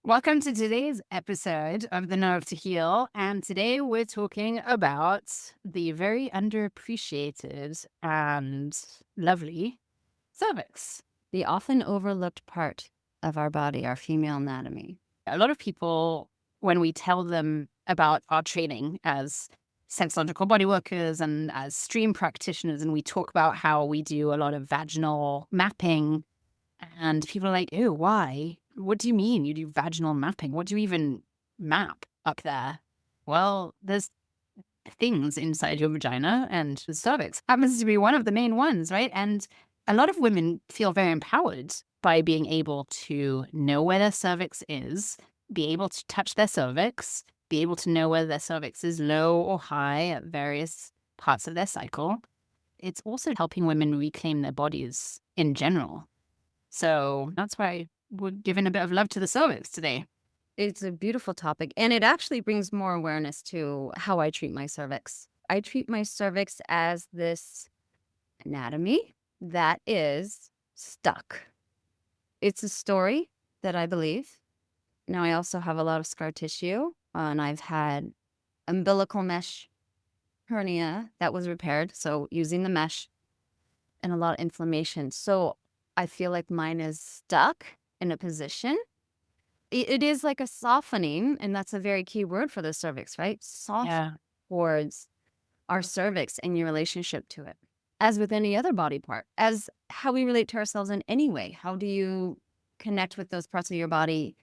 Welcome to today's episode of The Nerve to Heal. And today we're talking about the very underappreciated and lovely cervix. The often overlooked part of our body, our female anatomy. A lot of people, when we tell them about our training as sexological body workers and as stream practitioners, and we talk about how we do a lot of vaginal mapping, and people are like, "Oh, why? What do you mean you do vaginal mapping? What do you even map up there?" Well, there's things inside your vagina, and the cervix happens to be one of the main ones, right? And a lot of women feel very empowered by being able to know where their cervix is, be able to touch their cervix, be able to know whether their cervix is low or high at various parts of their cycle. It's also helping women reclaim their bodies in general. So that's why we're giving a bit of love to the cervix today. It's a beautiful topic, and it actually brings more awareness to how I treat my cervix. I treat my cervix as this anatomy that is stuck. It's a story that I believe. Now, I also have a lot of scar tissue, and I've had umbilical mesh hernia that was repaired. So, using the mesh and a lot of inflammation. So, I feel like mine is stuck in a position. It is like a softening, and that's a very key word for the cervix, right? Soft Yeah. towards our cervix and your relationship to it. As with any other body part, as how we relate to ourselves in any way. How do you connect with those parts of your body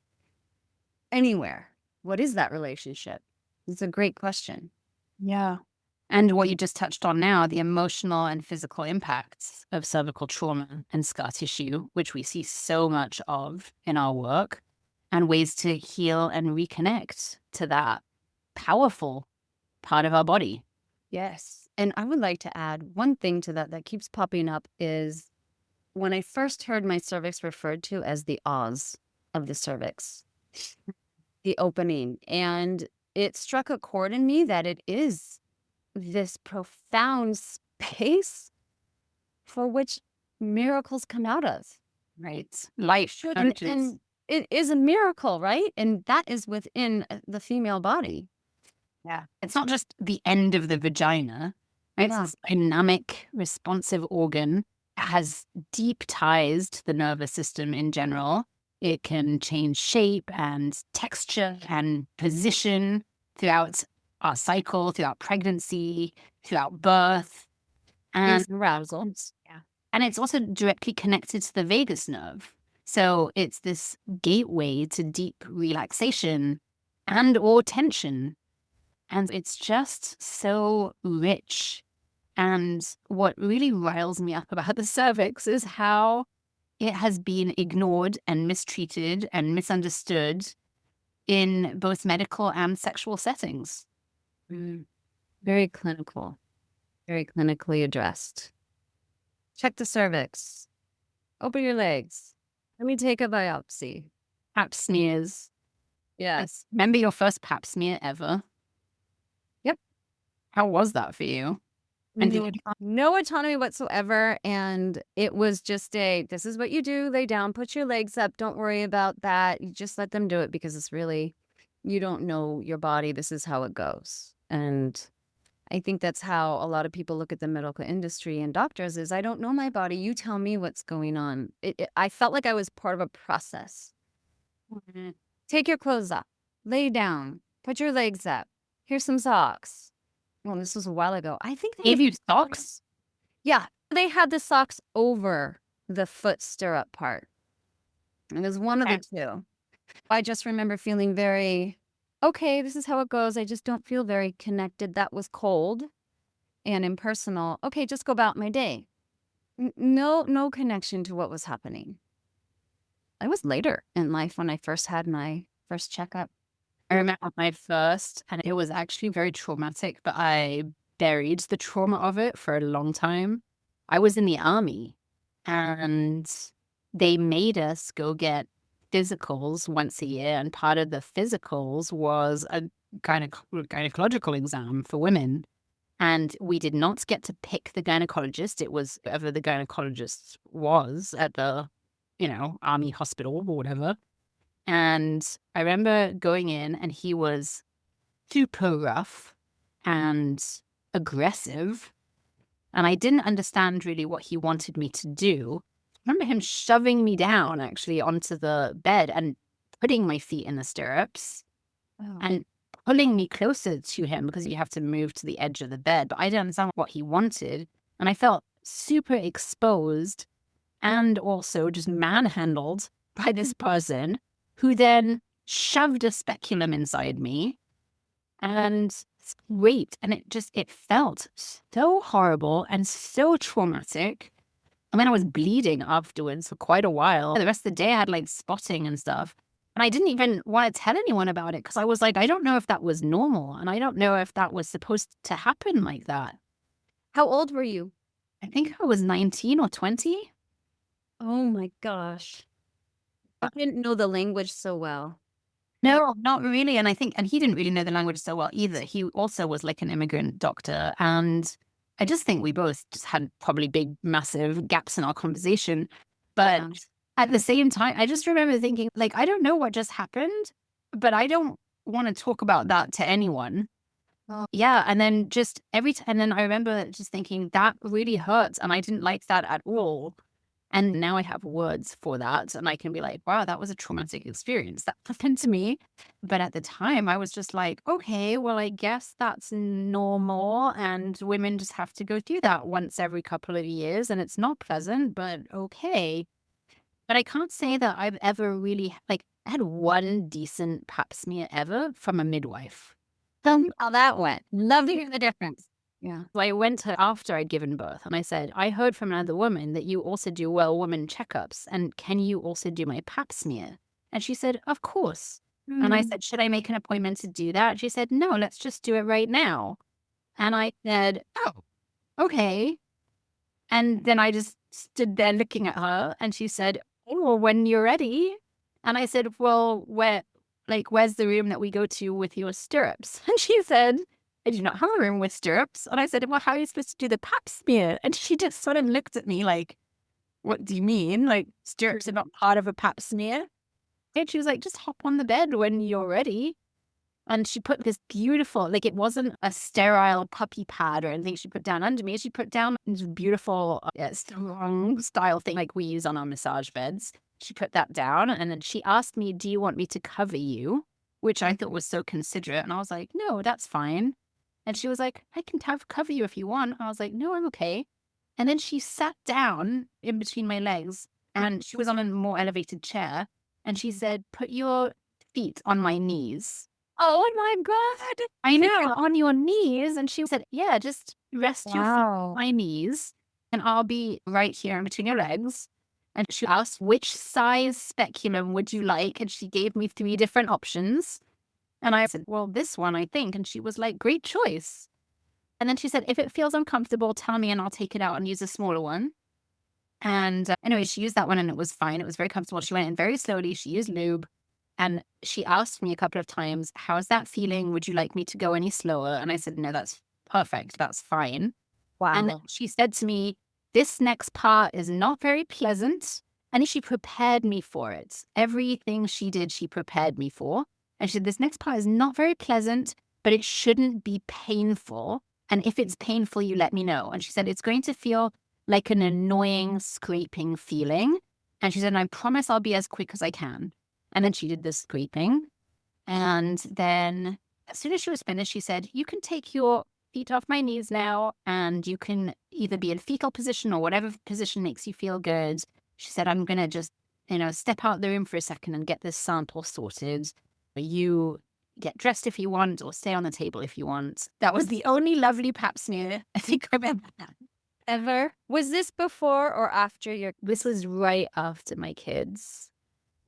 anywhere? What is that relationship? It's a great question. Yeah. And what you just touched on now, the emotional and physical impacts of cervical trauma and scar tissue, which we see so much of in our work, and ways to heal and reconnect to that powerful part of our body. Yes. And I would like to add one thing to that that keeps popping up is when I first heard my cervix referred to as the Oz of the cervix, the opening, and it struck a chord in me that it is this profound space for which miracles come out of. Right. Life coaches. And it is a miracle, right? And that is within the female body. Yeah. It's not just the end of the vagina, right? It's Yeah. this dynamic, responsive organ. It has deep ties to the nervous system in general. It can change shape and texture and position throughout our cycle, throughout pregnancy, throughout birth. And Is arousal. yeah. And it's also directly connected to the vagus nerve. So it's this gateway to deep relaxation and or tension. And it's just so rich. And what really riles me up about the cervix is how it has been ignored and mistreated and misunderstood in both medical and sexual settings. Mm, very clinical, very clinically addressed. Check the cervix. Open your legs. Let me take a biopsy. Pap smears. Yes. Remember your first pap smear ever? Yep. How was that for you? And did you, No autonomy whatsoever. And it was just this is what you do. Lay down, put your legs up. Don't worry about that. You just let them do it because it's really, you don't know your body. This is how it goes. And I think that's how a lot of people look at the medical industry and doctors is I don't know my body. You tell me what's going on. I felt like I was part of a process. Mhm. Take your clothes off. Lay down. Put your legs up. Here's some socks. Well, this was a while ago. I think Gave you socks? yeah, they had the socks over the foot stirrup part. It was one of Okay. the two. I just remember feeling very, okay, this is how it goes. I just don't feel very connected. That was cold and impersonal. Okay, just go about my day. No connection to what was happening. I was later in life when I first had my first checkup. I remember my first, and it was actually very traumatic, but I buried the trauma of it for a long time. I was in the army, and they made us go get physicals once a year, and part of the physicals was a gynecological exam for women. And we did not get to pick the gynecologist. It was whoever the gynecologist was at the, army hospital or whatever. And I remember going in and he was super rough and aggressive. And I didn't understand really what he wanted me to do. I remember him shoving me down actually onto the bed and putting my feet in the stirrups Oh. and pulling me closer to him because you have to move to the edge of the bed. But I didn't understand what he wanted. And I felt super exposed and also just manhandled by this person who then shoved a speculum inside me and scraped. And it felt so horrible and so traumatic. I mean, I was bleeding afterwards for quite a while. The rest of the day I had like spotting and stuff. And I didn't even want to tell anyone about it because I was like, I don't know if that was normal. And I don't know if that was supposed to happen like that. How old were you? I think I was 19 or 20. Oh my gosh. I didn't know the language so well. No, not really. And I think, and he didn't really know the language so well either. He also was like an immigrant doctor. And I just think we both just had probably big, massive gaps in our conversation. But Yeah. at the same time, I just remember thinking, like, I don't know what just happened, but I don't want to talk about that to anyone. Oh. Yeah. And then just every time, and then I remember just thinking that really hurts. And I didn't like that at all. And now I have words for that. And I can be like, wow, that was a traumatic experience that happened to me. But at the time, I was just like, okay, well, I guess that's normal. And women just have to go through that once every couple of years. And it's not pleasant, but okay. But I can't say that I've ever really, like, I had one decent pap smear ever from a midwife. Tell me how that went. Love to hear the difference. Yeah. So I went to after I'd given birth and I said, I heard from another woman that you also do well woman checkups. And can you also do my pap smear? And she said, of course. And I said, should I make an appointment to do that? She said, no, let's just do it right now. And I said, oh, okay. And then I just stood there looking at her and she said, oh, well, when you're ready. And I said, well, where's the room that we go to with your stirrups? And she said, I do not have a room with stirrups. And I said, well, how are you supposed to do the pap smear? And she just sort of looked at me like, what do you mean? Like, stirrups are not part of a pap smear? And she was like, just hop on the bed when you're ready. And she put this beautiful, like it wasn't a sterile puppy pad or anything she put down under me. She put down this beautiful strong style thing like we use on our massage beds. She put that down and then she asked me, do you want me to cover you? Which I thought was so considerate. And I was like, no, that's fine. And she was like, I can cover you if you want. I was like, no, I'm okay. And then she sat down in between my legs and she was on a more elevated chair. And she said, put your feet on my knees. Oh my God. I know, on your knees. And she said, yeah, just rest your feet on my knees and I'll be right here in between your legs. And she asked, which size speculum would you like? And she gave me 3 different options. And I said, well, this one, I think. And she was like, great choice. And then she said, if it feels uncomfortable, tell me and I'll take it out and use a smaller one. And anyway, she used that one and it was fine. It was very comfortable. She went in very slowly. She used lube. And she asked me a couple of times, how's that feeling? Would you like me to go any slower? And I said, no, that's perfect. That's fine. And Wow. she said to me, this next part is not very pleasant. And she prepared me for it. Everything she did, she prepared me for. And she said, this next part is not very pleasant, but it shouldn't be painful. And if it's painful, you let me know. And she said, it's going to feel like an annoying scraping feeling. And she said, and I promise I'll be as quick as I can. And then she did the scraping. And then as soon as she was finished, she said, you can take your feet off my knees now. And you can either be in fetal position or whatever position makes you feel good. She said, I'm going to just, step out the room for a second and get this sample sorted. You get dressed if you want or stay on the table if you want. That was the only lovely pap smear I think I remember that. Ever? Was this before or after your, This was right after my kids.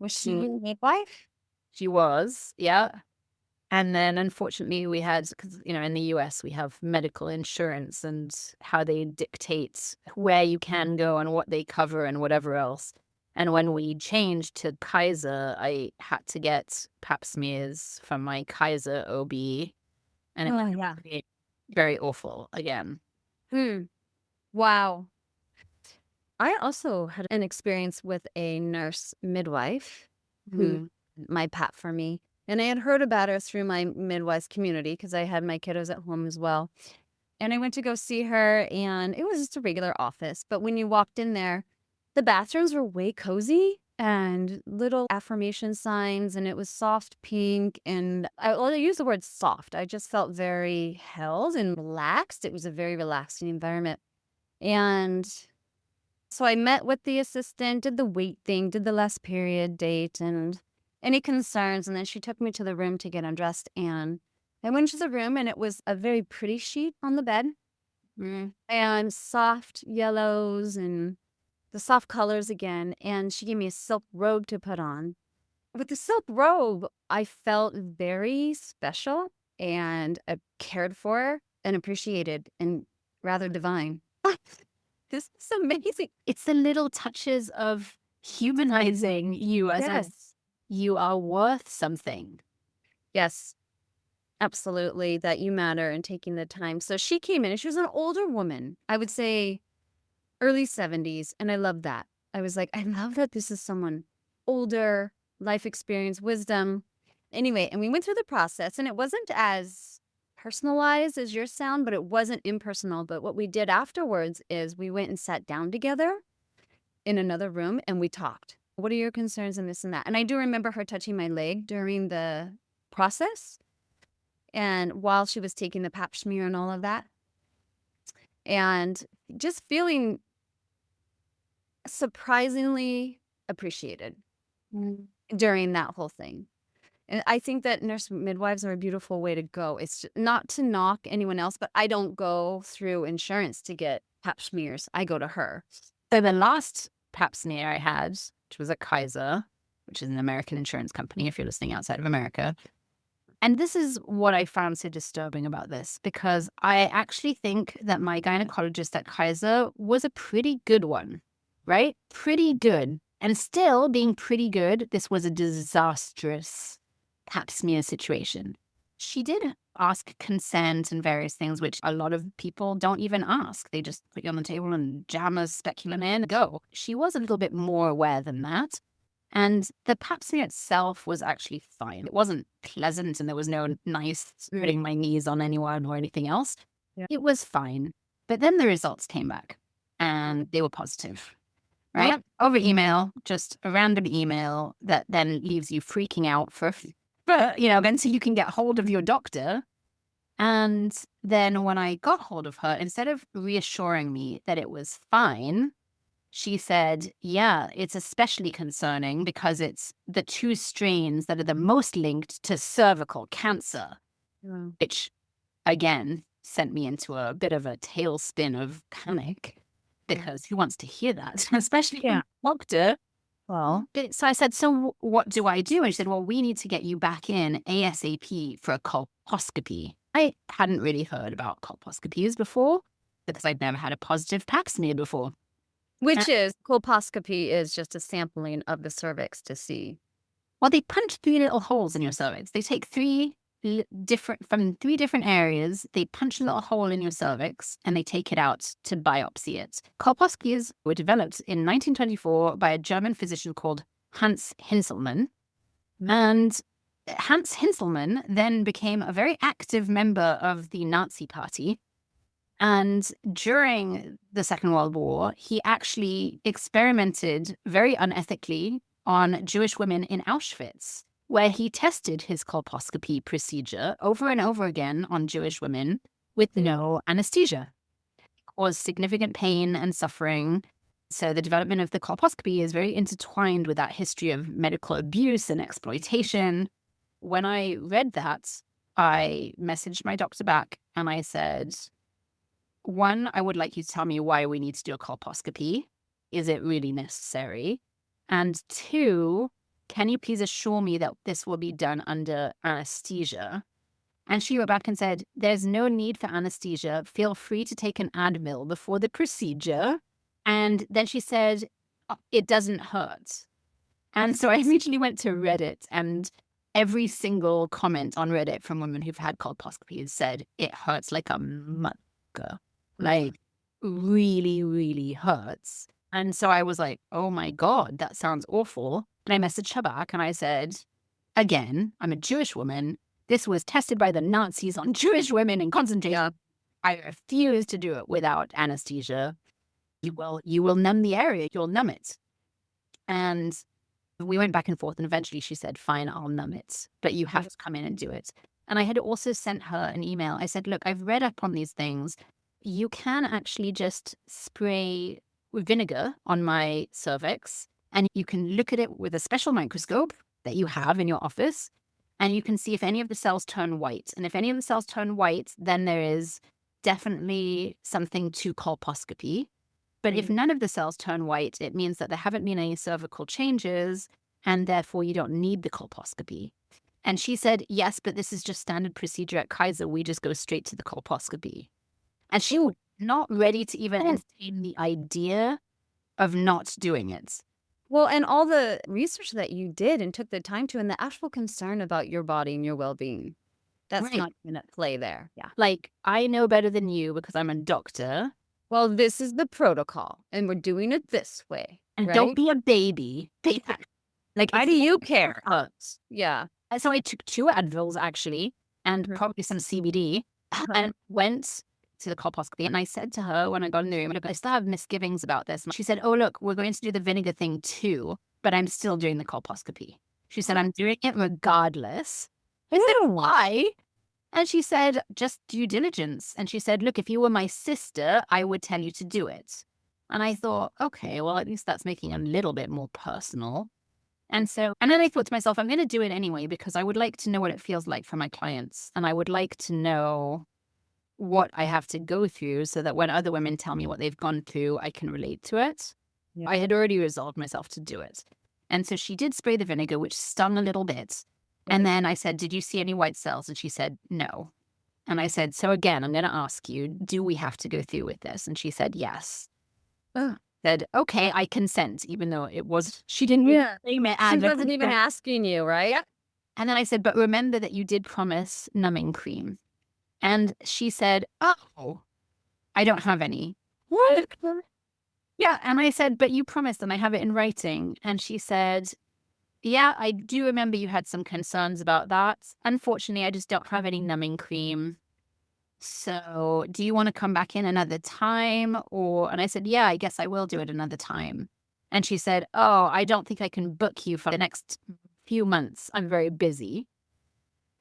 was she a midwife? She was, yeah. And then unfortunately we had, because, in the US, we have medical insurance and how they dictate where you can go and what they cover and whatever else. And when we changed to Kaiser, I had to get pap smears from my Kaiser OB. And it was very, very awful again. Wow. I also had an experience with a nurse midwife who my pap for me. And I had heard about her through my midwives community because I had my kiddos at home as well. And I went to go see her, and it was just a regular office. But when you walked in there, the bathrooms were way cozy and little affirmation signs, and it was soft pink. And I use the word soft. I just felt very held and relaxed. It was a very relaxing environment. And so I met with the assistant, did the weight thing, did the last period date, and any concerns. And then she took me to the room to get undressed. And I went to the room, and it was a very pretty sheet on the bed and soft yellows and the soft colors again. And she gave me a silk robe to put on. With the silk robe, I felt very special and cared for and appreciated and rather divine. This is amazing. It's the little touches of humanizing you as Yes. you are worth something. Yes, absolutely. That you matter and taking the time. So she came in and she was an older woman. I would say early 70s. And I love that. I was like, I love that this is someone older, life experience, wisdom. Anyway, and we went through the process and it wasn't as personalized as your sound, but it wasn't impersonal. But what we did afterwards is we went and sat down together in another room and we talked. What are your concerns and this and that? And I do remember her touching my leg during the process and while she was taking the pap smear and all of that. And just feeling surprisingly appreciated during that whole thing. And I think that nurse midwives are a beautiful way to go. It's not to knock anyone else, but I don't go through insurance to get pap smears. I go to her. So the last pap smear I had, which was at Kaiser, which is an American insurance company if you're listening outside of America. And this is what I found so disturbing about this, because I actually think that my gynecologist at Kaiser was a pretty good one, right? Pretty good. And still being pretty good, this was a disastrous pap smear situation. She did ask consent and various things, which a lot of people don't even ask. They just put you on the table and jam a speculum in and go. She was a little bit more aware than that. And the pap smear itself was actually fine. It wasn't pleasant and there was no nice putting my knees on anyone or anything else. Yeah. It was fine. But then the results came back and they were positive, right? Over email, just a random email that then leaves you freaking out for until you can get hold of your doctor. And then when I got hold of her, instead of reassuring me that it was fine, she said, yeah, it's especially concerning because it's the two strains that are the most linked to cervical cancer, which again sent me into a bit of a tailspin of panic because who wants to hear that, especially from a doctor? Well, so I said, so what do I do? And she said, well, we need to get you back in ASAP for a colposcopy. I hadn't really heard about colposcopies before because I'd never had a positive pap smear before. Which is, colposcopy is just a sampling of the cervix to see. Well, they punch 3 little holes in your cervix. They take from 3 different areas. They punch a little hole in your cervix and they take it out to biopsy it. Colposcopies were developed in 1924 by a German physician called Hans Hinselmann. And Hans Hinselmann then became a very active member of the Nazi Party. And during the Second World War, he actually experimented very unethically on Jewish women in Auschwitz, where he tested his colposcopy procedure over and over again on Jewish women with no anesthesia. It caused significant pain and suffering. So the development of the colposcopy is very intertwined with that history of medical abuse and exploitation. When I read that, I messaged my doctor back and I said, 1, I would like you to tell me why we need to do a colposcopy. Is it really necessary? And 2, can you please assure me that this will be done under anesthesia? And she wrote back and said, there's no need for anesthesia. Feel free to take an Advil before the procedure. And then she said, it doesn't hurt. And so I immediately went to Reddit, and every single comment on Reddit from women who've had colposcopies said, it hurts like a motherfucker. Like, really, really hurts. And so I was like, oh my God, that sounds awful. And I messaged her back and I said, again, I'm a Jewish woman. This was tested by the Nazis on Jewish women in concentration. Yeah. I refuse to do it without anesthesia. You will numb the area. You'll numb it. And we went back and forth, and eventually she said, fine, I'll numb it, but you have to come in and do it. And I had also sent her an email. I said, look, I've read up on these things. You can actually just spray vinegar on my cervix, and you can look at it with a special microscope that you have in your office, and you can see if any of the cells turn white. And if any of the cells turn white, then there is definitely something to colposcopy. But if none of the cells turn white, it means that there haven't been any cervical changes, and therefore you don't need the colposcopy. And she said, yes, but this is just standard procedure at Kaiser. We just go straight to the colposcopy. And she was not ready to even entertain the idea of not doing it. Well, and all the research that you did and took the time to, and the actual concern about your body and your well-being, that's Right. not going to play there. Yeah. Like, I know better than you because I'm a doctor. Well, this is the protocol, and we're doing it this way. And right? don't be a baby. Like, Why do you care? Yeah. And so I took 2 Advils, actually, and probably some CBD, and went to the colposcopy. And I said to her when I got in the room, look, I still have misgivings about this. She said, oh, look, we're going to do the vinegar thing too, but I'm still doing the colposcopy. She said, I'm doing it regardless. I said, why? And she said, just due diligence. And she said, look, if you were my sister, I would tell you to do it. And I thought, okay, well, at least that's making it a little bit more personal. And then I thought to myself, I'm going to do it anyway, because I would like to know what it feels like for my clients. And I would like to know what I have to go through so that when other women tell me what they've gone through, I can relate to it. Yeah. I had already resolved myself to do it. And so she did spray the vinegar, which stung a little bit. And then I said, did you see any white cells? And she said, no. And I said, so again, I'm going to ask you, do we have to go through with this? And she said, yes. Said, okay, I consent, even though it was, she didn't frame it as she wasn't even asking you, right? Yeah. And then I said, but remember that you did promise numbing cream. And she said, oh, I don't have any. What? Yeah. And I said, but you promised, and I have it in writing. And she said, yeah, I do remember you had some concerns about that. Unfortunately, I just don't have any numbing cream. So do you want to come back in another time? And I said, yeah, I guess I will do it another time. And she said, oh, I don't think I can book you for the next few months. I'm very busy.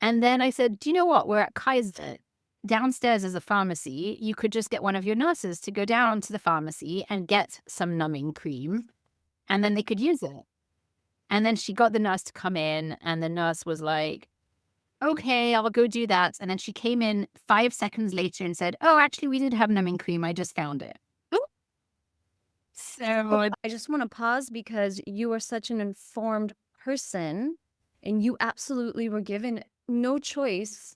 And then I said, do you know what? We're at Kaiser. Downstairs is a pharmacy. You could just get one of your nurses to go down to the pharmacy and get some numbing cream, and then they could use it. And then she got the nurse to come in, and the nurse was like, okay, I'll go do that. And then she came in 5 seconds later and said, oh, actually, we did have numbing cream. I just found it. So I just want to pause because you are such an informed person, and you absolutely were given no choice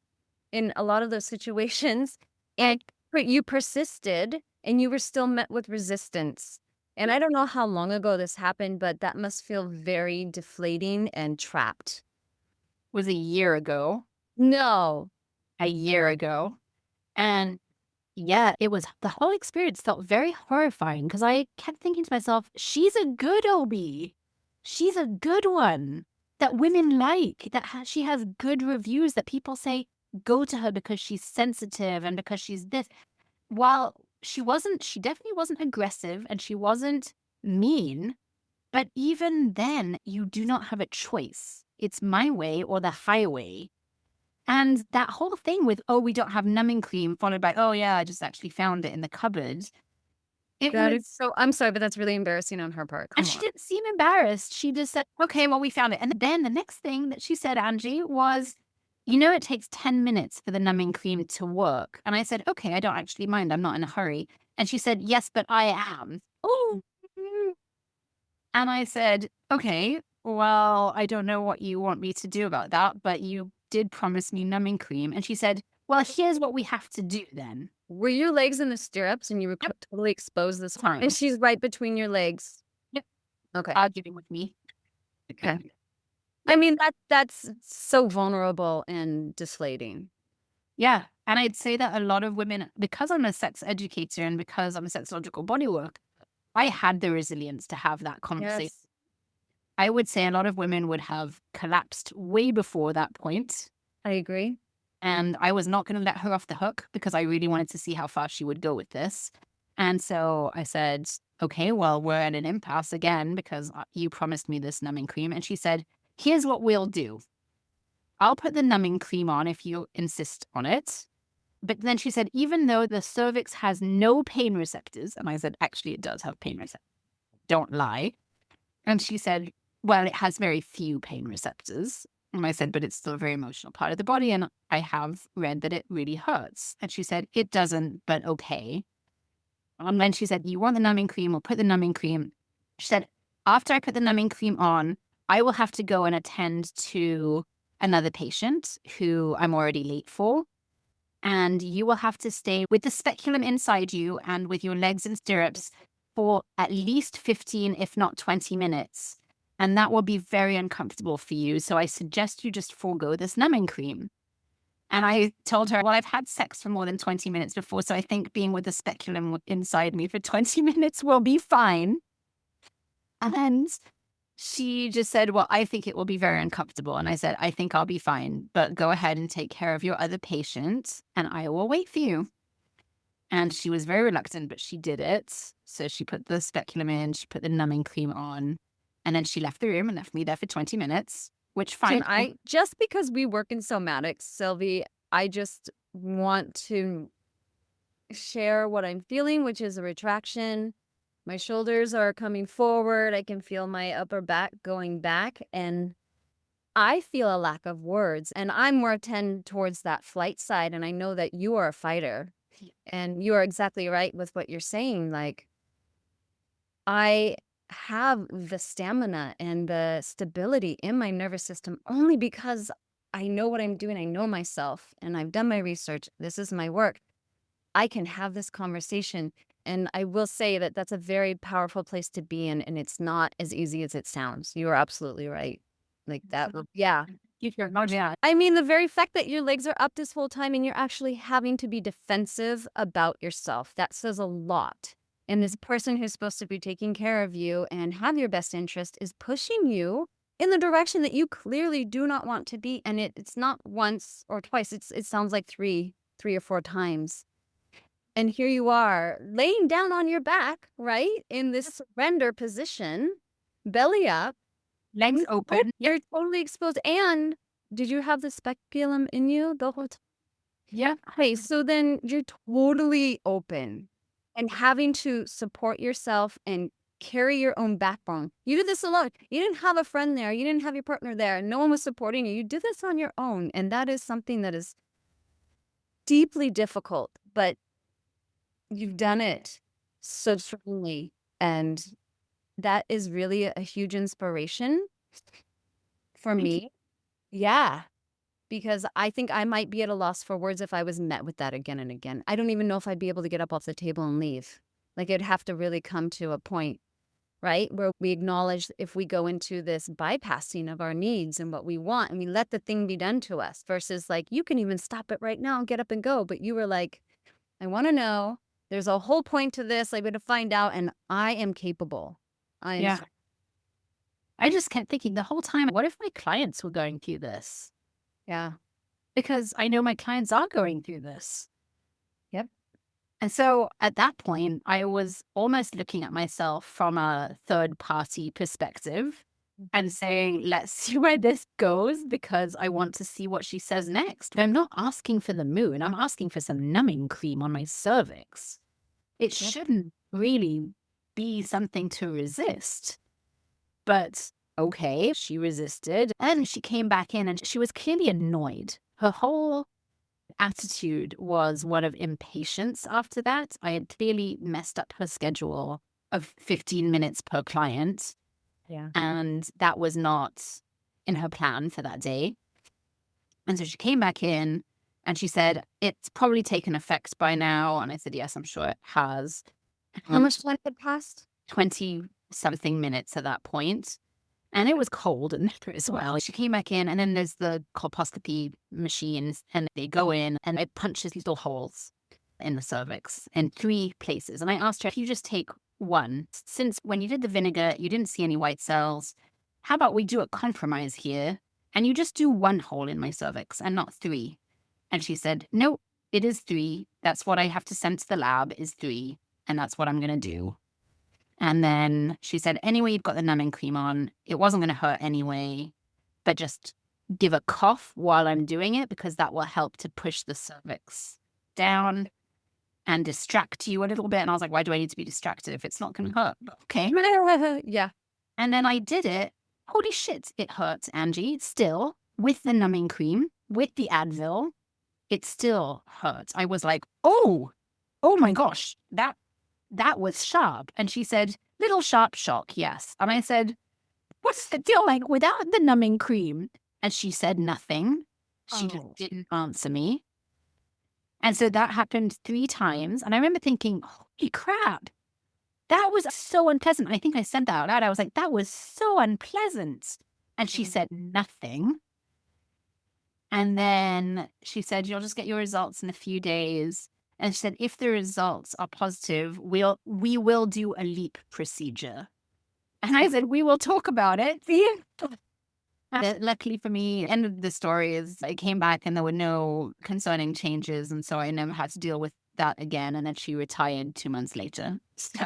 in a lot of those situations. And you persisted, and you were still met with resistance. And I don't know how long ago this happened, but that must feel very deflating and trapped. Was a year ago. No. A year ago. And yeah, it was, the whole experience felt very horrifying because I kept thinking to myself, she's a good OB. She's a good one that women like, that she has good reviews, that people say, go to her because she's sensitive and because she's this. While she definitely wasn't aggressive and she wasn't mean, but even then, you do not have a choice. It's my way or the highway. And that whole thing with, oh, we don't have numbing cream, followed by, oh, yeah, I just actually found it in the cupboard. So, I'm sorry, but that's really embarrassing on her part. And she didn't seem embarrassed. She just said, okay, well, we found it. And then the next thing that she said, Angie, was, it takes 10 minutes for the numbing cream to work. And I said, okay, I don't actually mind. I'm not in a hurry. And she said, yes, but I am. Oh. And I said, okay, well, I don't know what you want me to do about that, but you did promise me numbing cream. And she said, well, here's what we have to do then. Were your legs in the stirrups and you were totally exposed this time? And she's right between your legs. Yep. Okay. Arguing with me. Okay. I mean, that's so vulnerable and deflating. Yeah. And I'd say that a lot of women, because I'm a sex educator and because I'm a sexological bodyworker, I had the resilience to have that conversation. Yes. I would say a lot of women would have collapsed way before that point. I agree. And I was not going to let her off the hook because I really wanted to see how far she would go with this. And so I said, okay, well, we're at an impasse again because you promised me this numbing cream. And she said, here's what we'll do. I'll put the numbing cream on if you insist on it. But then she said, even though the cervix has no pain receptors, and I said, actually, it does have pain receptors. Don't lie. And she said, well, it has very few pain receptors. And I said, but it's still a very emotional part of the body. And I have read that it really hurts. And she said, it doesn't, but okay. And then she said, you want the numbing cream? We'll put the numbing cream. She said, after I put the numbing cream on, I will have to go and attend to another patient who I'm already late for. And you will have to stay with the speculum inside you and with your legs in stirrups for at least 15, if not 20 minutes. And that will be very uncomfortable for you. So I suggest you just forego this numbing cream. And I told her, well, I've had sex for more than 20 minutes before. So I think being with the speculum inside me for 20 minutes will be fine. And she just said, well, I think it will be very uncomfortable. And I said, I think I'll be fine, but go ahead and take care of your other patient and I will wait for you. And she was very reluctant, but she did it. So she put the speculum in, she put the numbing cream on, and then she left the room and left me there for 20 minutes, which fine. Just because we work in somatics, Sylvie, I just want to share what I'm feeling, which is a retraction. My shoulders are coming forward. I can feel my upper back going back, and I feel a lack of words, and I'm more tend towards that flight side, and I know that you are a fighter, and you are exactly right with what you're saying. Like, I have the stamina and the stability in my nervous system only because I know what I'm doing. I know myself, and I've done my research. This is my work. I can have this conversation. And I will say that that's a very powerful place to be in, and it's not as easy as it sounds. You are absolutely right. Like that. Yeah. Yeah. I mean, the very fact that your legs are up this whole time and you're actually having to be defensive about yourself, that says a lot. And this person who's supposed to be taking care of you and have your best interest is pushing you in the direction that you clearly do not want to be. And it's not once or twice. It sounds like three or four times. And here you are laying down on your back, right? In this surrender position, belly up, Legs open. you're totally exposed. And did you have the speculum in you the whole time? Yeah. Okay, so then you're totally open and having to support yourself and carry your own backbone. You did this alone. You didn't have a friend there. You didn't have your partner there. No one was supporting you. You did this on your own. And that is something that is deeply difficult, but you've done it so strongly. And that is really a huge inspiration for me. Yeah. Because I think I might be at a loss for words if I was met with that again and again. I don't even know if I'd be able to get up off the table and leave. Like, it'd have to really come to a point, right, where we acknowledge if we go into this bypassing of our needs and what we want, and we let the thing be done to us, versus like, you can even stop it right now and get up and go. But you were like, I want to know. There's a whole point to this. I'm going to find out, and I am capable. Yeah. I just kept thinking the whole time, what if my clients were going through this? Yeah. Because I know my clients are going through this. Yep. And so at that point, I was almost looking at myself from a third party perspective and saying, let's see where this goes because I want to see what she says next. I'm not asking for the moon. I'm asking for some numbing cream on my cervix. It shouldn't really be something to resist. But okay, she resisted and she came back in and she was clearly annoyed. Her whole attitude was one of impatience after that. I had clearly messed up her schedule of 15 minutes per client. Yeah. And that was not in her plan for that day. And so she came back in and she said, it's probably taken effect by now. And I said, yes, I'm sure it has. How much time had passed? 20 something minutes at that point. And it was cold in there as well. She came back in, and then there's the colposcopy machines, and they go in, and it punches these little holes in the cervix in 3 places. And I asked her, if you just take one, since when you did the vinegar, you didn't see any white cells, how about we do a compromise here and you just do one hole in my cervix and not three? And she said, no, it is three. That's what I have to send to the lab is three. And that's what I'm going to do. And then she said, anyway, you've got the numbing cream on. It wasn't going to hurt anyway, but just give a cough while I'm doing it because that will help to push the cervix down and distract you a little bit. And I was like, why do I need to be distracted if it's not going to hurt? But okay. Yeah. And then I did it. Holy shit, it hurts, Angie. Still, with the numbing cream, with the Advil, it still hurts. I was like, oh my gosh, that was sharp. And she said, little sharp shock, yes. And I said, what's the deal like without the numbing cream? And she said nothing. She just didn't answer me. And so that happened 3 times. And I remember thinking, holy crap, that was so unpleasant. I think I said that out loud. I was like, that was so unpleasant. And she said nothing. And then she said, you'll just get your results in a few days. And she said, if the results are positive, we will do a LEAP procedure. And I said, we will talk about it. Luckily for me, end of the story is I came back and there were no concerning changes. And so I never had to deal with that again. And then she retired 2 months later. So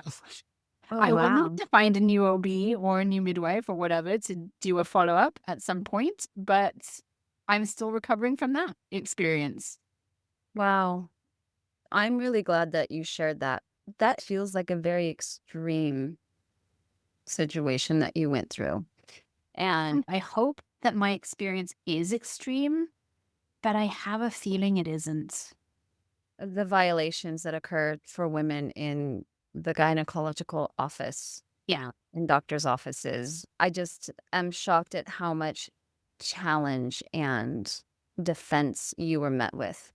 I will not find a new OB or a new midwife or whatever to do a follow-up at some point, but I'm still recovering from that experience. Wow. I'm really glad that you shared that. That feels like a very extreme situation that you went through. And I hope that my experience is extreme, but I have a feeling it isn't. the violations that occurred for women in the gynecological office, Yeah. in doctors' offices, I just am shocked at how much challenge and defense you were met with.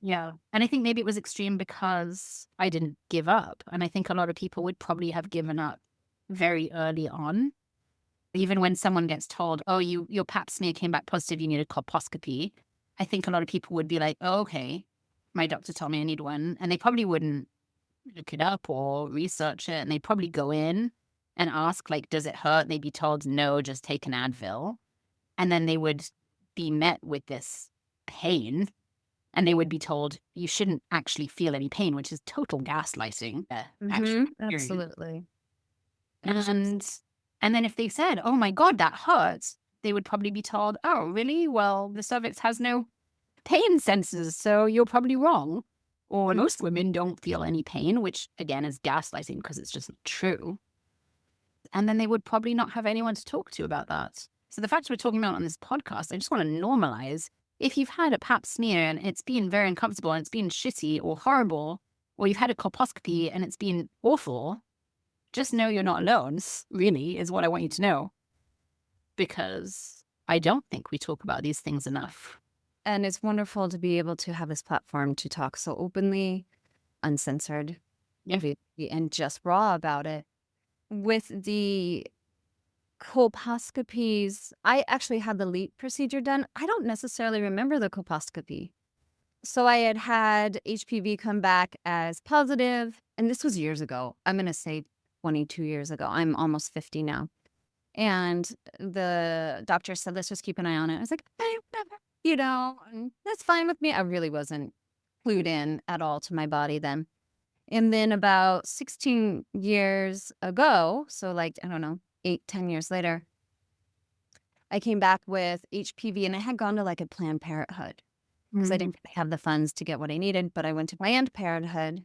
Yeah. And I think maybe it was extreme because I didn't give up. And I think a lot of people would probably have given up very early on. Even when someone gets told, oh, your pap smear came back positive, you need a colposcopy. I think a lot of people would be like, oh, okay, my doctor told me I need one. And they probably wouldn't look it up or research it. And they'd probably go in and ask, like, does it hurt? They'd be told, no, just take an Advil. And then they would be met with this pain. And they would be told, you shouldn't actually feel any pain, which is total gaslighting. Absolutely. And then if they said, oh my God, that hurts, they would probably be told, oh, really? Well, the cervix has no pain sensors, so you're probably wrong. Or most women don't feel any pain, which again is gaslighting because it's just not true. And then they would probably not have anyone to talk to about that. So the fact we're talking about on this podcast, I just want to normalize if you've had a pap smear and it's been very uncomfortable and it's been shitty or horrible, or you've had a colposcopy and it's been awful, just know you're not alone, really, is what I want you to know. Because I don't think we talk about these things enough. And it's wonderful to be able to have this platform to talk so openly, uncensored, and just raw about it. With the colposcopies, I actually had the LEAP procedure done. I don't necessarily remember the colposcopy. So I had HPV come back as positive, and this was years ago. I'm going to say 22 years ago. I'm almost 50 now. And the doctor said, let's just keep an eye on it. I was like, hey, whatever, and that's fine with me. I really wasn't clued in at all to my body then. And then about 16 years ago, so like, I don't know, 8-10 years later, I came back with HPV, and I had gone to like a Planned Parenthood because I didn't have the funds to get what I needed, but I went to Planned Parenthood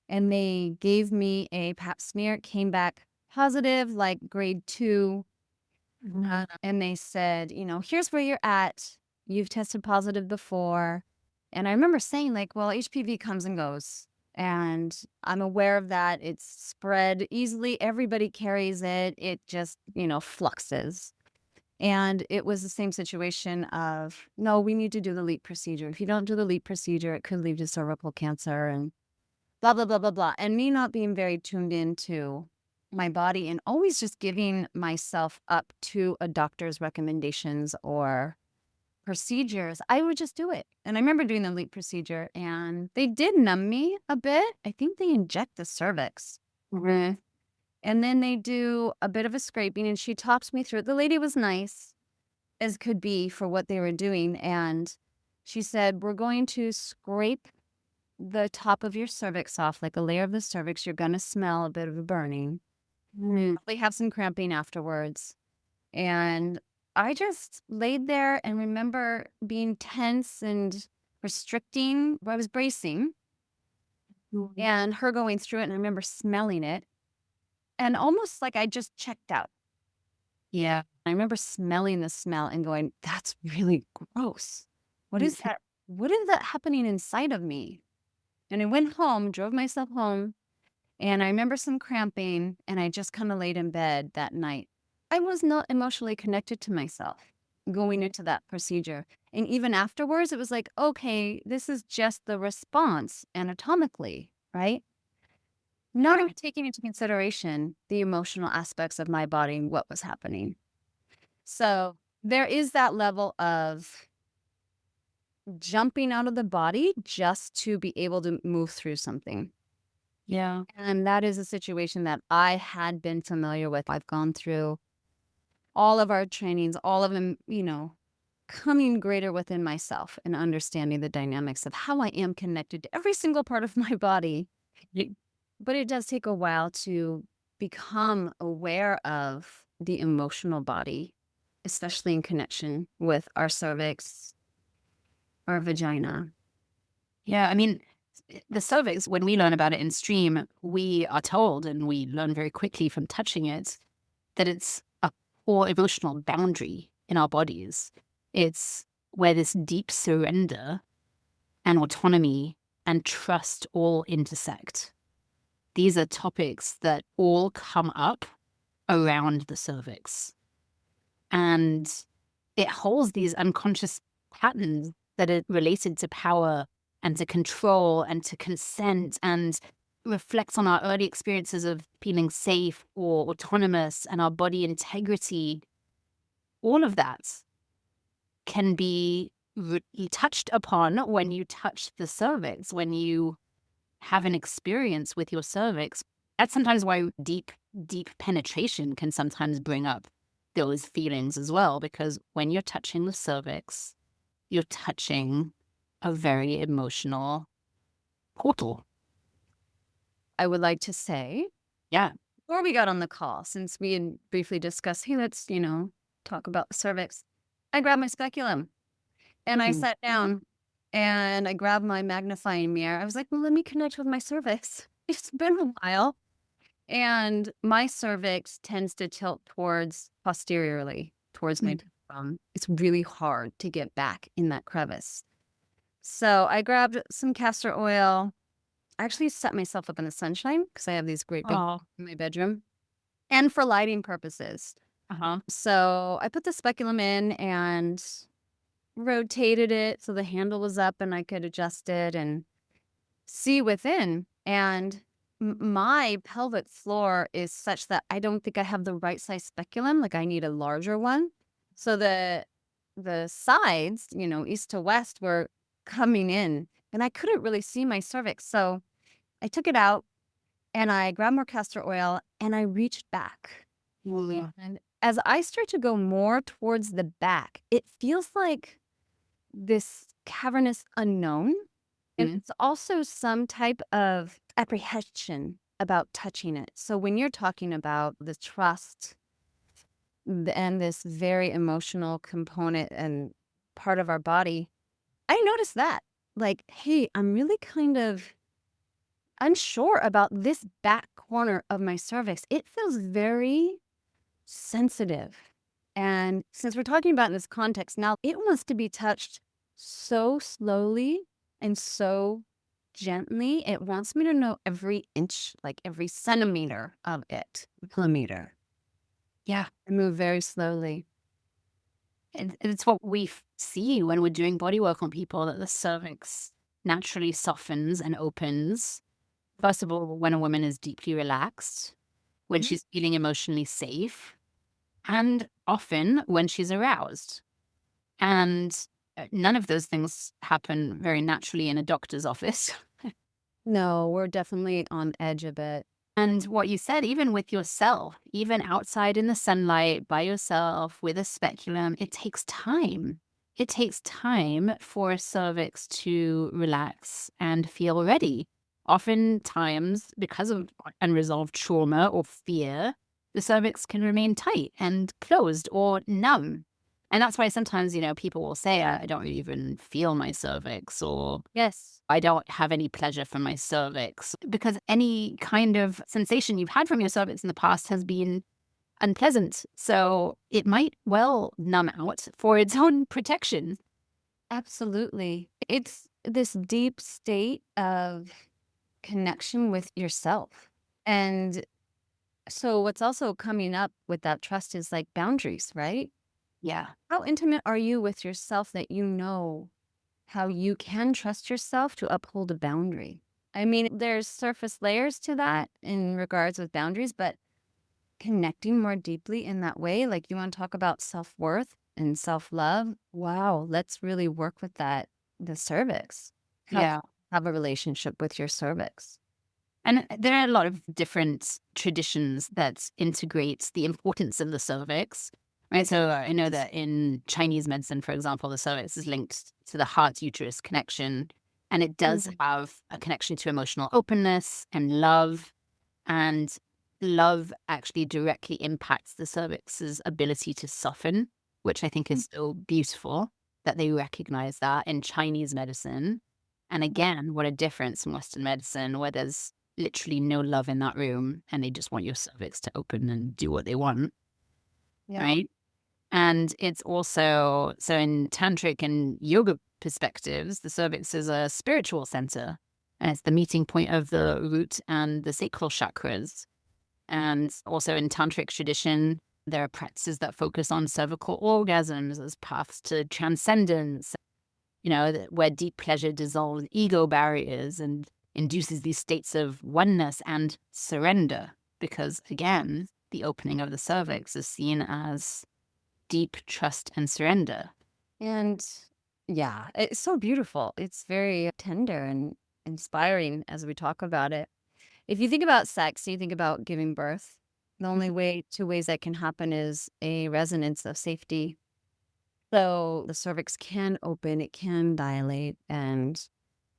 and they gave me a pap smear. It came back positive, like grade 2. And they said, here's where you're at. You've tested positive before. And I remember saying like, well, HPV comes and goes. And I'm aware of that. It's spread easily. Everybody carries it. It just, fluxes. And it was the same situation of, no, we need to do the LEAP procedure. If you don't do the LEAP procedure, it could lead to cervical cancer and blah, blah, blah, blah, blah. And me not being very tuned into my body and always just giving myself up to a doctor's recommendations or procedures, I would just do it. And I remember doing the LEAP procedure and they did numb me a bit. I think they inject the cervix. And then they do a bit of a scraping and she talks me through it. The lady was nice as could be for what they were doing. And she said, we're going to scrape the top of your cervix off, like a layer of the cervix. You're going to smell a bit of a burning. Probably have some cramping afterwards. And I just laid there and remember being tense and restricting. I was bracing and her going through it. And I remember smelling it and almost like I just checked out. Yeah. I remember smelling the smell and going, that's really gross. What is that? What is that happening inside of me? And I went home, drove myself home, and I remember some cramping, and I just kind of laid in bed that night. I was not emotionally connected to myself going into that procedure. And even afterwards, it was like, okay, this is just the response anatomically, right? Not really taking into consideration the emotional aspects of my body and what was happening. So there is that level of jumping out of the body just to be able to move through something. Yeah. And that is a situation that I had been familiar with. I've gone through all of our trainings, all of them, coming greater within myself and understanding the dynamics of how I am connected to every single part of my body. But it does take a while to become aware of the emotional body, especially in connection with our cervix, our vagina. Yeah. I mean, the cervix, when we learn about it in stream, we are told, and we learn very quickly from touching it, that it's a core emotional boundary in our bodies. It's where this deep surrender and autonomy and trust all intersect. These are topics that all come up around the cervix. And it holds these unconscious patterns that are related to power and to control and to consent, and reflects on our early experiences of feeling safe or autonomous and our body integrity. All of that can be touched upon when you touch the cervix, when you have an experience with your cervix. That's sometimes why deep penetration can sometimes bring up those feelings as well, because when you're touching the cervix, you're touching a very emotional portal. I would like to say, Yeah. before we got on the call, since we had briefly discussed, hey, let's, talk about the cervix, I grabbed my speculum and I Mm. sat down and I grabbed my magnifying mirror. I was like, well, let me connect with my cervix. It's been a while. And my cervix tends to tilt towards posteriorly, towards my tailbone. It's really hard to get back in that crevice. So I grabbed some castor oil. I actually set myself up in the sunshine because I have these great big Oh. in my bedroom and for lighting purposes. Uh-huh. So I put the speculum in and rotated it so the handle was up and I could adjust it and see within. And my pelvic floor is such that I don't think I have the right size speculum. Like I need a larger one. So the sides, east to west were coming in and I couldn't really see my cervix. So I took it out and I grabbed more castor oil and I reached back. Yeah. And as I start to go more towards the back, it feels like this cavernous unknown. And Mhm. it's also some type of apprehension about touching it. So when you're talking about the trust and this very emotional component and part of our body, I noticed that. Like, hey, I'm really kind of unsure about this back corner of my cervix. It feels very sensitive. And since we're talking about in this context now, it wants to be touched so slowly and so gently. It wants me to know every inch, like every centimeter of it, millimeter. Yeah. I move very slowly. And it's what we see when we're doing body work on people, that the cervix naturally softens and opens. First of all, when a woman is deeply relaxed, when Mhm. she's feeling emotionally safe, and often when she's aroused. And none of those things happen very naturally in a doctor's office. No, we're definitely on edge a bit. And what you said, even with yourself, even outside in the sunlight by yourself with a speculum, it takes time. It takes time for a cervix to relax and feel ready. Oftentimes, because of unresolved trauma or fear, the cervix can remain tight and closed or numb. And that's why sometimes, people will say, I don't really even feel my cervix, or Yes. I don't have any pleasure from my cervix, because any kind of sensation you've had from your cervix in the past has been unpleasant. So it might well numb out for its own protection. Absolutely. It's this deep state of connection with yourself. And so what's also coming up with that trust is like boundaries, right? Yeah. How intimate are you with yourself that you know how you can trust yourself to uphold a boundary? I mean, there's surface layers to that in regards with boundaries, but connecting more deeply in that way, like you want to talk about self-worth and self-love. Wow, let's really work with that, the cervix. How to Yeah. have a relationship with your cervix. And there are a lot of different traditions that integrate the importance of the cervix, right? So I know that in Chinese medicine, for example, the cervix is linked to the heart uterus connection, and it does Mhm. have a connection to emotional openness and love. And love actually directly impacts the cervix's ability to soften, which I think is so beautiful that they recognize that in Chinese medicine. And again, what a difference in Western medicine, where there's literally no love in that room and they just want your cervix to open and do what they want, Yeah. right? And it's also, so in tantric and yoga perspectives, the cervix is a spiritual center, and it's the meeting point of the root and the sacral chakras. And also in tantric tradition, there are practices that focus on cervical orgasms as paths to transcendence, where deep pleasure dissolves ego barriers and induces these states of oneness and surrender. Because again, the opening of the cervix is seen as deep trust and surrender. And yeah, it's so beautiful. It's very tender and inspiring as we talk about it. If you think about sex, you think about giving birth. The only way, two ways that can happen is a resonance of safety. So the cervix can open, it can dilate. And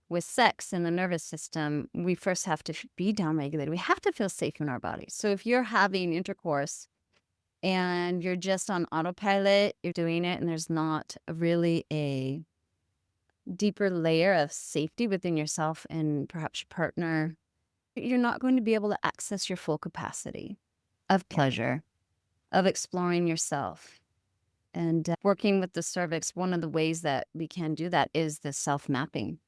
with sex in the nervous system, we first have to be downregulated. We have to feel safe in our bodies. So if you're having intercourse and you're just on autopilot, you're doing it, and there's not really a deeper layer of safety within yourself and perhaps your partner, you're not going to be able to access your full capacity of pleasure, of exploring yourself. And working with the cervix, one of the ways that we can do that is the self mapping.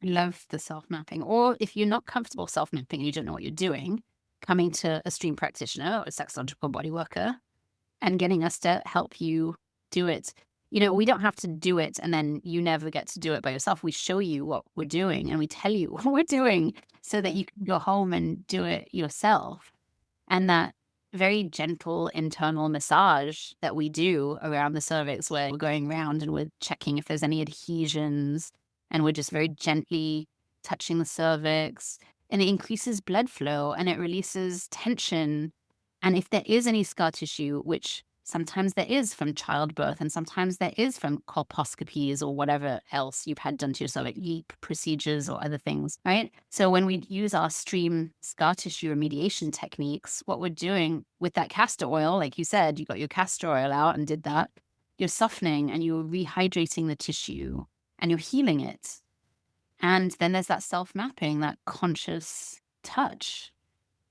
I love the self mapping. Or if you're not comfortable self mapping and you don't know what you're doing, coming to a stream practitioner or a sexological body worker and getting us to help you do it. We don't have to do it and then you never get to do it by yourself. We show you what we're doing and we tell you what we're doing so that you can go home and do it yourself. And that very gentle internal massage that we do around the cervix, where we're going around and we're checking if there's any adhesions, and we're just very gently touching the cervix, and it increases blood flow and it releases tension. And if there is any scar tissue, which sometimes there is from childbirth and sometimes there is from colposcopies or whatever else you've had done to yourself, like LEEP procedures or other things, right? So when we use our stream scar tissue remediation techniques, what we're doing with that castor oil, like you said, you got your castor oil out and did that, you're softening and you're rehydrating the tissue and you're healing it. And then there's that self mapping, that conscious touch,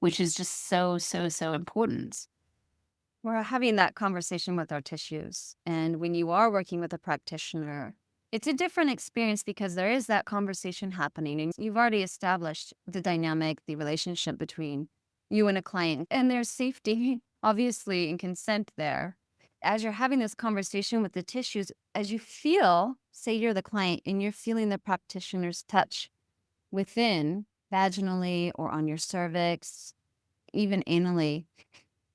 which is just so, so, so important. We're having that conversation with our tissues. And when you are working with a practitioner, it's a different experience because there is that conversation happening. And you've already established the dynamic, the relationship between you and a client. And there's safety, obviously, and consent there. As you're having this conversation with the tissues, as you feel, say you're the client and you're feeling the practitioner's touch within, vaginally or on your cervix, even anally,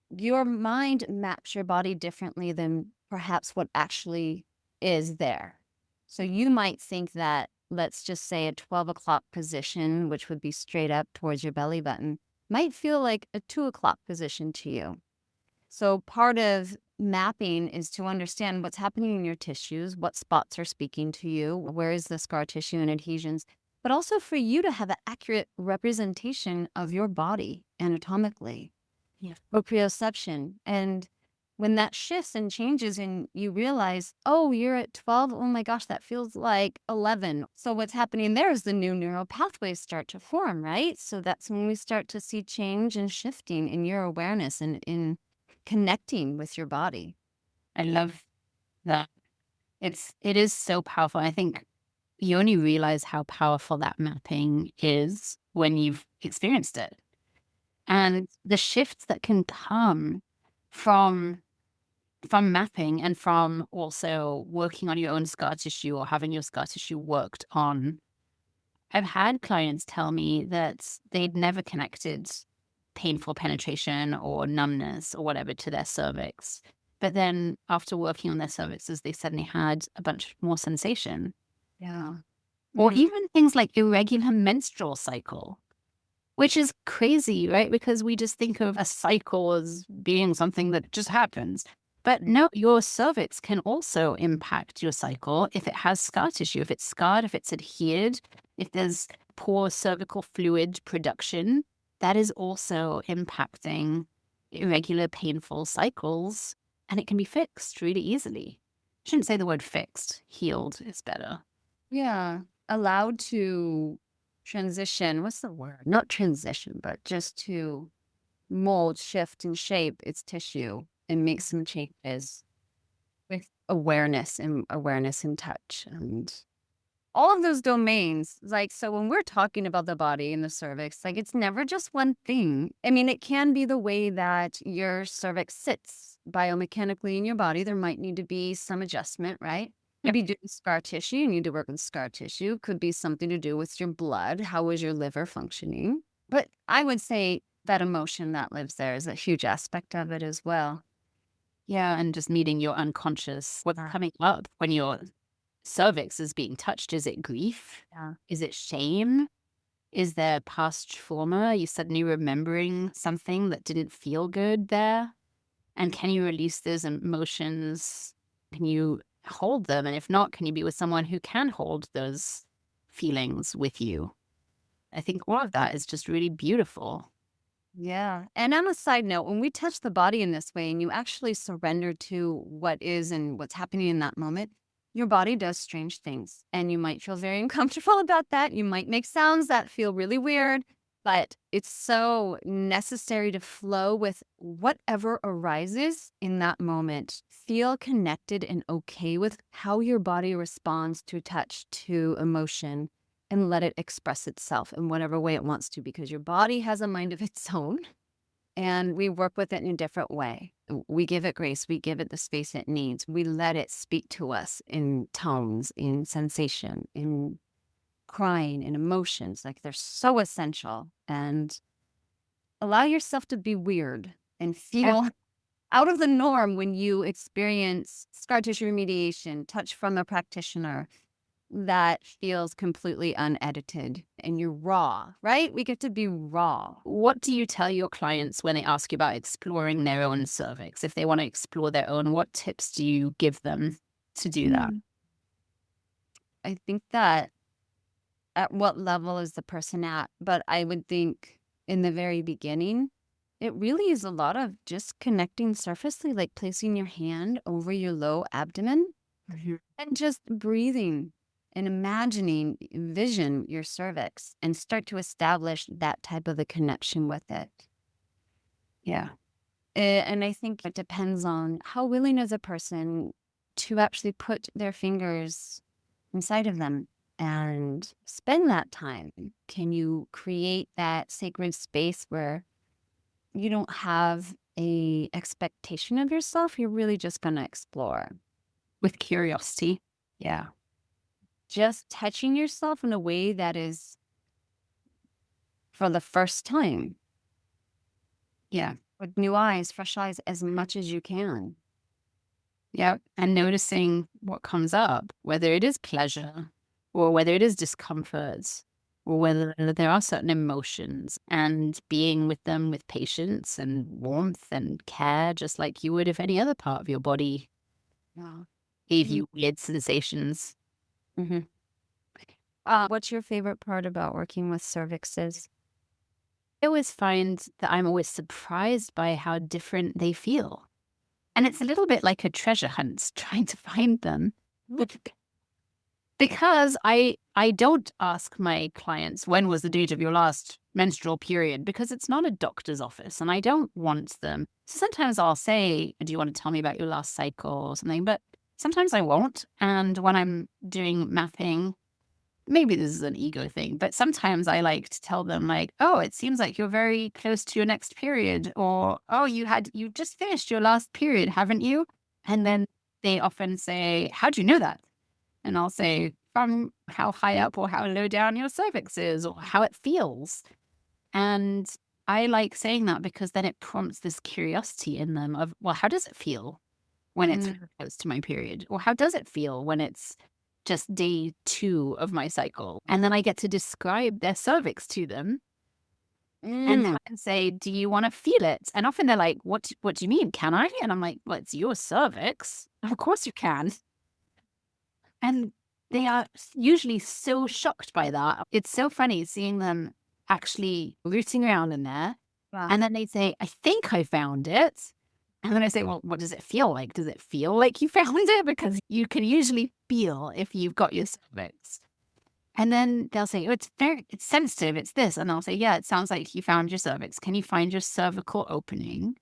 your mind maps your body differently than perhaps what actually is there. So you might think that, let's just say, a 12 o'clock position, which would be straight up towards your belly button, might feel like a 2 o'clock position to you. So part of mapping is to understand what's happening in your tissues, what spots are speaking to you, where is the scar tissue and adhesions, but also for you to have an accurate representation of your body anatomically, Yeah. proprioception. And when that shifts and changes and you realize, oh, you're at 12, oh my gosh, that feels like 11. So what's happening there is the new neural pathways start to form, right? So that's when we start to see change and shifting in your awareness and in connecting with your body. I love that. It is so powerful. I think you only realize how powerful that mapping is when you've experienced it. And the shifts that can come from mapping and from also working on your own scar tissue or having your scar tissue worked on. I've had clients tell me that they'd never connected painful penetration or numbness or whatever to their cervix. But then after working on their cervixes, they suddenly had a bunch more sensation. Yeah. Or Mhm. even things like irregular menstrual cycle, which is crazy, right? Because we just think of a cycle as being something that just happens. But no, your cervix can also impact your cycle if it has scar tissue, if it's scarred, if it's adhered, if there's poor cervical fluid production, that is also impacting irregular, painful cycles. And it can be fixed really easily. Shouldn't say the word fixed, healed is better. Yeah. Allowed to transition. What's the word? Not transition, but just to mold, shift, and shape its tissue and make some changes with awareness and touch and all of those domains. Like, so when we're talking about the body and the cervix, like it's never just one thing. I mean, it can be the way that your cervix sits biomechanically in your body. There might need to be some adjustment, right? Yep. Maybe doing scar tissue, you need to work with scar tissue. Could be something to do with your blood. How is your liver functioning? But I would say that emotion that lives there is a huge aspect of it as well. Yeah. And just meeting your unconscious, what's Yeah. coming up when your cervix is being touched. Is it grief? Yeah. Is it shame? Is there past trauma? Are you suddenly remembering something that didn't feel good there? And can you release those emotions? Can you hold them? And if not, can you be with someone who can hold those feelings with you? I think all of that is just really beautiful. Yeah. And on a side note, when we touch the body in this way and you actually surrender to what is and what's happening in that moment, your body does strange things. And you might feel very uncomfortable about that. You might make sounds that feel really weird, but it's so necessary to flow with whatever arises in that moment. Feel connected and okay with how your body responds to touch, to emotion, and let it express itself in whatever way it wants to, because your body has a mind of its own and we work with it in a different way. We give it grace, we give it the space it needs, we let it speak to us in tones, in sensation, in crying, in emotions. Like they're so essential. And allow yourself to be weird and Yeah. feel out of the norm when you experience scar tissue remediation, touch from a practitioner that feels completely unedited and you're raw, right? We get to be raw. What do you tell your clients when they ask you about exploring their own cervix? If they want to explore their own, what tips do you give them to do that? Mm. I think that at what level is the person at? But I would think in the very beginning, it really is a lot of just connecting surfacely, like placing your hand over your low abdomen Mhm. and just breathing and imagining, envision your cervix and start to establish that type of a connection with it. Yeah. And I think it depends on how willing is a person to actually put their fingers inside of them and spend that time. Can you create that sacred space where you don't have a expectation of yourself? You're really just going to explore. With curiosity. Yeah. Just touching yourself in a way that is for the first time Yeah. with new eyes, fresh eyes, as much as you can. Yeah. And noticing what comes up, whether it is pleasure or whether it is discomfort or whether there are certain emotions, and being with them with patience and warmth and care, just like you would if any other part of your body Wow. gave you weird sensations. Mm-hmm. What's your favorite part about working with cervixes? I always find that I'm always surprised by how different they feel. And it's a little bit like a treasure hunt trying to find them. But because I don't ask my clients, when was the date of your last menstrual period? Because it's not a doctor's office and I don't want them. So sometimes I'll say, do you want to tell me about your last cycle or something? But sometimes I won't. And when I'm doing mapping, maybe this is an ego thing, but sometimes I like to tell them like, oh, it seems like you're very close to your next period, or oh, you just finished your last period, haven't you? And then they often say, how do you know that? And I'll say, from how high up or how low down your cervix is or how it feels. And I like saying that because then it prompts this curiosity in them of, well, how does it feel when it's Mm. close to my period? Or how does it feel when it's just day 2 of my cycle? And then I get to describe their cervix to them. And then Mm. I can say, do you want to feel it? And often they're like, what do you mean? Can I? And I'm like, well, it's your cervix. Of course you can. And they are usually so shocked by that. It's so funny seeing them actually rooting around in there. Wow. And then they say, I think I found it. And then I say, well, what does it feel like? Does it feel like you found it? Because you can usually feel if you've got your cervix. And then they'll say, oh, it's sensitive. It's this. And I'll say, yeah, it sounds like you found your cervix. Can you find your cervical opening?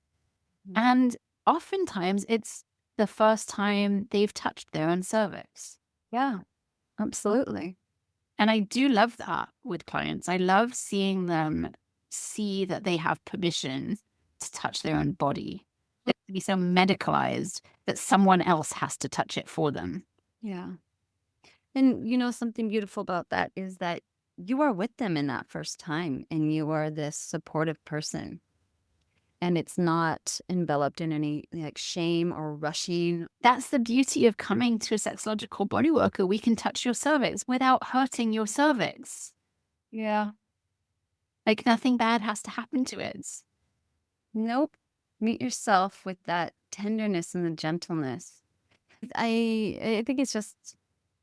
Mm. And oftentimes it's the first time they've touched their own cervix. Yeah, absolutely. And I do love that with clients. I love seeing them see that they have permission to touch their own body. It to be so medicalized that someone else has to touch it for them. Yeah. And something beautiful about that is that you are with them in that first time and you are this supportive person. And it's not enveloped in any like shame or rushing. That's the beauty of coming to a sexological body worker. We can touch your cervix without hurting your cervix. Yeah. Like nothing bad has to happen to it. Nope. Meet yourself with that tenderness and the gentleness. I think it's just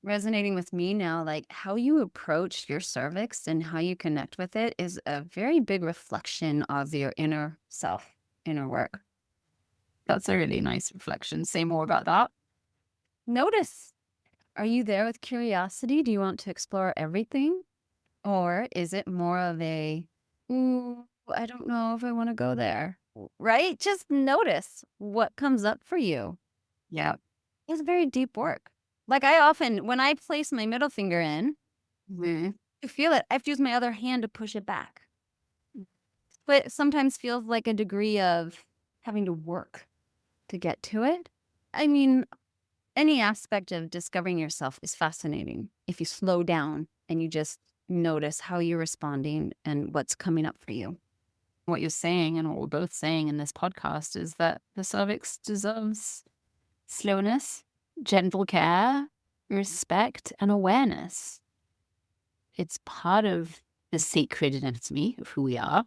resonating with me now, like how you approach your cervix and how you connect with it is a very big reflection of your inner self, inner work. That's a really nice reflection. Say more about that. Notice, are you there with curiosity? Do you want to explore everything? Or is it more of a, ooh, I don't know if I want to go there, right? Just notice what comes up for you. Yeah. It's very deep work. Like I often, when I place my middle finger in, Mhm. to feel it, I have to use my other hand to push it back. But it sometimes feels like a degree of having to work to get to it. I mean, any aspect of discovering yourself is fascinating if you slow down and you just notice how you're responding and what's coming up for you. What you're saying and what we're both saying in this podcast is that the cervix deserves slowness, gentle care, respect, and awareness. It's part of the sacred anatomy of who we are.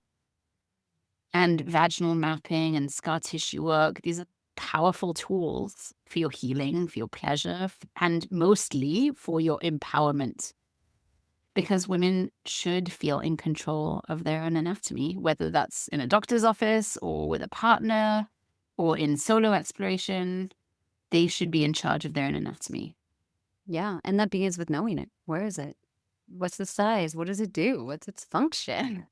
And vaginal mapping and scar tissue work, these are powerful tools for your healing, for your pleasure, and mostly for your empowerment. Because women should feel in control of their own anatomy, whether that's in a doctor's office or with a partner or in solo exploration. They should be in charge of their own anatomy. Yeah. And that begins with knowing it. Where is it? What's the size? What does it do? What's its function?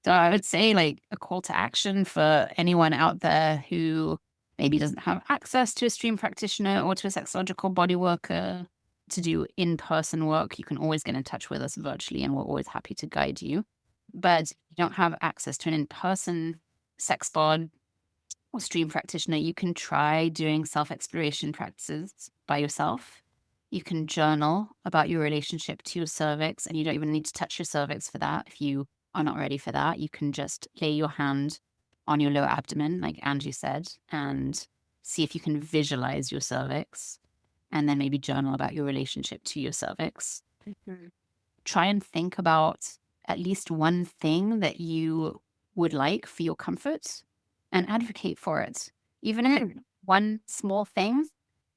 So I would say like a call to action for anyone out there who maybe doesn't have access to a stream practitioner or to a sexological body worker to do in-person work. You can always get in touch with us virtually and we're always happy to guide you. But if you don't have access to an in-person sex bod or stream practitioner, you can try doing self-exploration practices by yourself. You can journal about your relationship to your cervix, and you don't even need to touch your cervix for that. If you are not ready for that, you can just lay your hand on your lower abdomen, like Angie said, and see if you can visualize your cervix, and then maybe journal about your relationship to your cervix. Mhm. try and think about at least one thing that you would like for your comfort and advocate for it. Even if it's one small thing,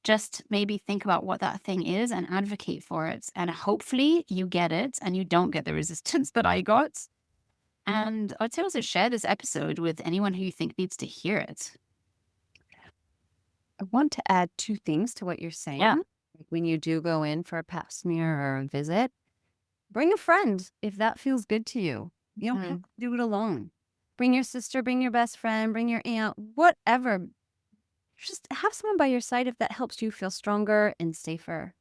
just maybe think about what that thing is and advocate for it. And hopefully you get it and you don't get the resistance that I got. And I'd say also share this episode with anyone who you think needs to hear it. I want to add two things to what you're Yeah. saying. Like when you do go in for a pap smear or a visit, bring a friend if that feels good to you. You don't have to do it alone. Bring your sister, bring your best friend, bring your aunt, whatever. Just have someone by your side if that helps you feel stronger and safer.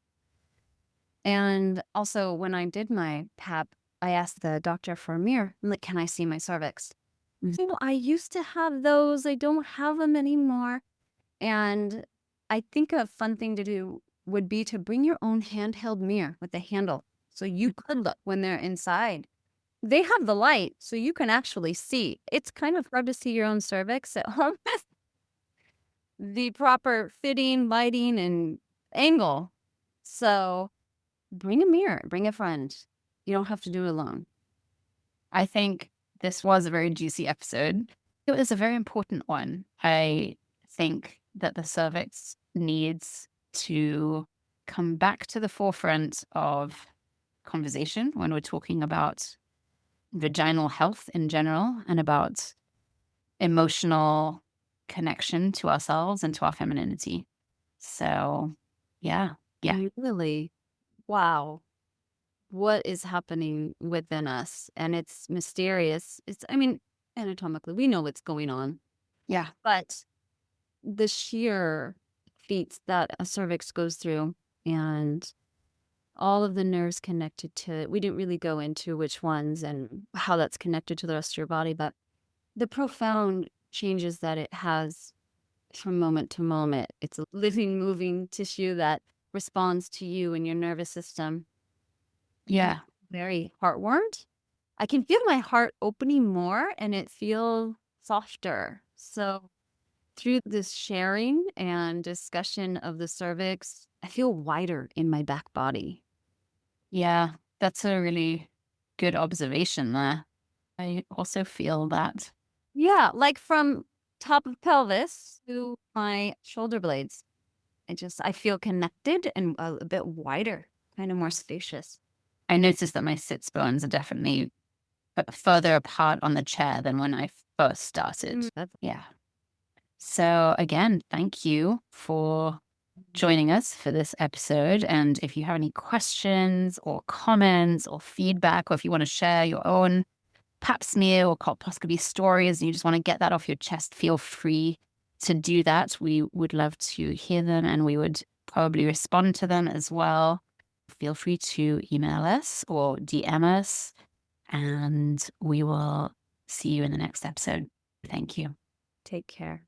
And also, when I did my pap, I asked the doctor for a mirror. I'm like, can I see my cervix? I used to have those. I don't have them anymore. And I think a fun thing to do would be to bring your own handheld mirror with a handle. So you could look when they're inside. They have the light, so you can actually see. It's kind of hard to see your own cervix at home. The proper fitting, lighting, and angle. So bring a mirror, bring a friend. You don't have to do it alone. I think this was a very juicy episode. It was a very important one. I think that the cervix needs to come back to the forefront of conversation when we're talking about vaginal health in general and about emotional connection to ourselves and to our femininity. So, yeah. Yeah. Really, wow. What is happening within us? And it's mysterious. I mean, anatomically, we know what's going on, Yeah. but the sheer feats that a cervix goes through and all of the nerves connected to it. We didn't really go into which ones and how that's connected to the rest of your body, but the profound changes that it has from moment to moment. It's a living, moving tissue that responds to you and your nervous system. Yeah. Very heartwarmed. I can feel my heart opening more and it feels softer. So through this sharing and discussion of the cervix, I feel wider in my back body. Yeah. That's a really good observation there. I also feel that. Yeah, like from top of pelvis to my shoulder blades. I feel connected and a bit wider, kind of more spacious. I noticed that my sits bones are definitely further apart on the chair than when I first started. That's Yeah. So, again, thank you for joining us for this episode. And if you have any questions or comments or feedback, or if you want to share your own pap smear or colposcopy stories and you just want to get that off your chest, feel free to do that. We would love to hear them and we would probably respond to them as well. Feel free to email us or DM us, and we will see you in the next episode. Thank you. take care.